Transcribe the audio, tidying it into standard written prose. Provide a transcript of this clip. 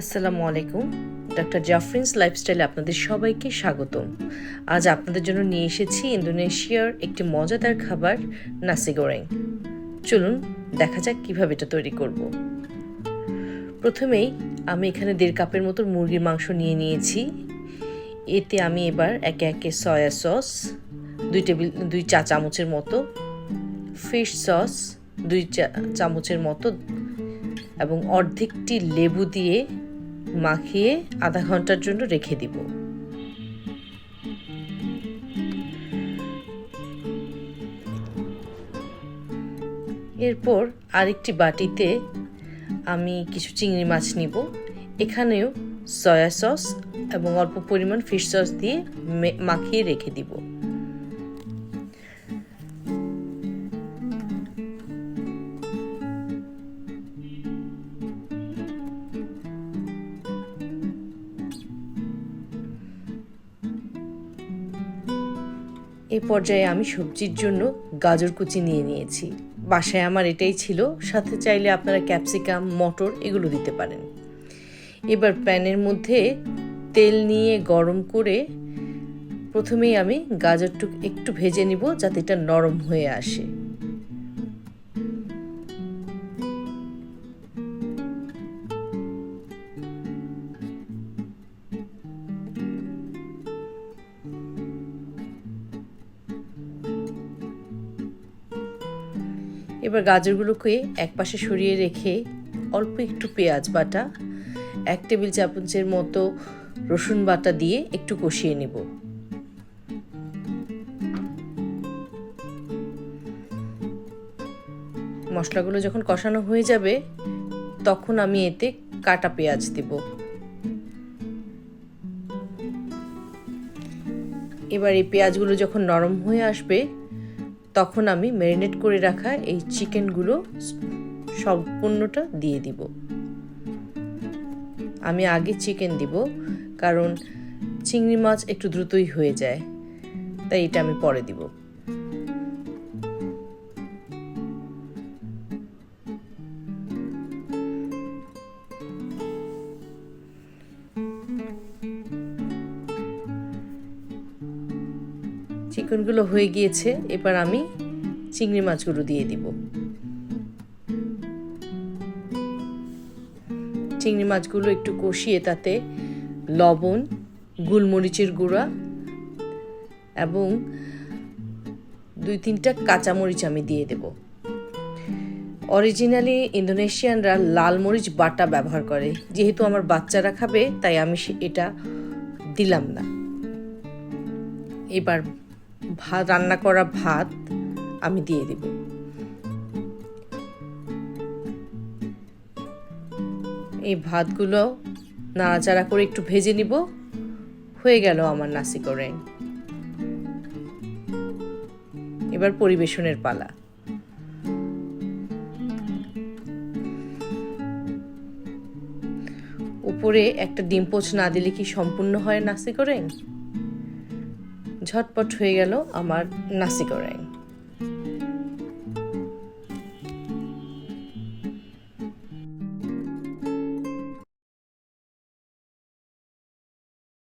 আসসালামু আলাইকুম। ডক্টর জাফরিনস লাইফস্টাইলে আপনাদের সবাইকে স্বাগতম। আজ আপনাদের জন্য নিয়ে এসেছি ইন্দোনেশিয়ার একটি মজাদার খাবার নাসি গোরেং। চলুন দেখা যাক কীভাবে এটা তৈরি করব। প্রথমেই আমি এখানে 1.5 কাপের মতো মুরগির মাংস নিয়ে নিয়েছি। এতে আমি এবার একে একে সয়া সস 2 চা চামচের মতো, ফিশ সস 2 চা চামচের মতো এবং অর্ধেকটি লেবু দিয়ে মাখিয়ে আধা ঘন্টার জন্য রেখে দিব। এরপর আরেকটি বাটিতে আমি কিছু চিংড়ি মাছ নিব। এখানেও সয়া সস এবং অল্প পরিমাণ ফিশ সস দিয়ে মাখিয়ে রেখে দিব। এই পর্যায়ে আমি সবজির জন্য গাজর কুচি নিয়ে নিয়েছি। বাসায় আমার এটাই ছিল, সাথে চাইলে আপনারা ক্যাপসিকাম, মটর এগুলো দিতে পারেন। এবার প্যানের মধ্যে তেল নিয়ে গরম করে প্রথমেই আমি গাজরটুকু একটু ভেজে নিব যাতে এটা নরম হয়ে আসে। এবার গাজরগুলোকে একপাশে সরিয়ে রেখে অল্প একটু পেঁয়াজ বাটা, 1 টেবিল চামচের মতো রসুন বাটা দিয়ে একটু কষিয়ে নেব। মশলাগুলো যখন কষানো হয়ে যাবে তখন আমি এতে কাটা পেঁয়াজ দেব। এবার এই পেঁয়াজগুলো যখন নরম হয়ে আসবে তখন আমি ম্যারিনেট করে রাখা এই চিকেনগুলো সম্পূর্ণটা দিয়ে দিব। আমি আগে চিকেন দিব কারণ চিংড়ি মাছ একটু দ্রুতই হয়ে যায়, তাই এটা আমি পরে দিব। চিকেনগুলো হয়ে গিয়েছে, এবার আমি চিংড়ি মাছগুলো দিয়ে দিব। চিংড়ি মাছগুলো একটু কষিয়ে তাতে লবণ, গোলমরিচের গুঁড়া এবং 2-3টা কাঁচামরিচ আমি দিয়ে দেব। অরিজিনালি ইন্দোনেশিয়ানরা লাল মরিচ বাটা ব্যবহার করে, যেহেতু আমার বাচ্চারা খাবে তাই আমি এটা দিলাম না। এবার রান্না করা ভাত আমি দিয়ে দিব। এই ভাতগুলো নাড়াচাড়া করে একটু ভেজে নিব। হয়ে গেল আমার নাসি গোরেং। এবার পরিবেশনের পালা। উপরে একটা ডিম পোচ না দিলে কি সম্পূর্ণ হয় নাসি গোরেং? ঝটপট হয়ে গেল আমার নাসি গোরেং।